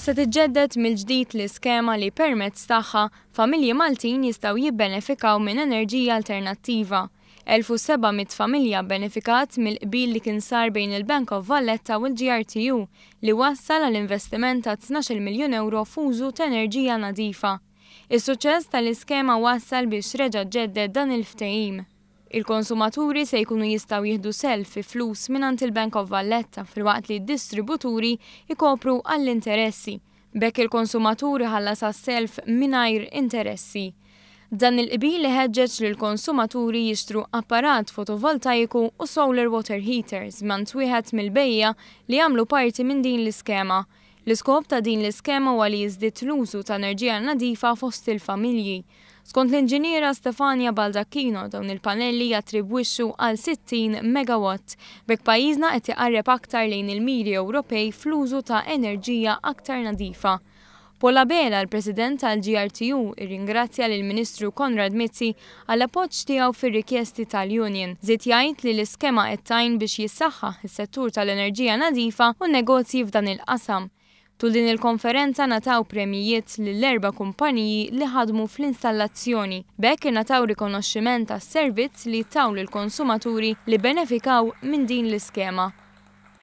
Se tiġġedded mill-ġdid l-iskema li permezz tagħha familji Maltin jistgħu jibbenefikaw minn enerġija alternattiva. 1700 familja benefikat mill-qbil li kien sar bejn il-Bank of Valletta u l-GRTU li wassal għall-investiment ta' 12 miljun euro f'użu ta' enerġija nadifa. Is-suċċess tal-iskema wassal biex reġa' ġedded dan il-ftehim. Il-konsumaturi se jkunu jistgħu jieħdu self fi flus mingħand il-Bank of Valletta filwaqt li d-distributuri jkopru għall-interessi. Bekk il-konsumaturi ħallas għas-self mingħajr interessi. Dan il-qbil ħeġġeġ li l-konsumaturi jixtru apparat fotovoltaiku u solar water heaters mant wieħed mill-bejja li jagħmlu parti minn din l-iskema. L-iskop ta' din l-iskema huwa li jiżdied l-użu ta' enerġija nadifa fost il-familji. Skont l-inġiniera Stefania Baldacchino dawn il-panelli jattribwixxu għal 60 megawatt. Bekk pajjiżna qed iqarreb aktar lejn il-miri Ewropej fl-użu ta' enerġija aktar nadifa. Pola Bela, l-President tal-GRTU, irringrazzja lill-Ministru Konrad Mizzi għall appoġġ tiegħu fir-rikjesti tal-Union. Żied jgħid li l-iskema qed tgħin biex jissaħħaħ is-settur tal-enerġija nadifa u n-negozji f'dan il-qasam. Tul din il-konferenza nataw premijiet lill-4 kumpaniji li ħadmu fl-installazzjoni. Bekk ingħataw rikonoxximent għas-servizz li taw lill-konsumaturi li benefikaw minn din l-iskema.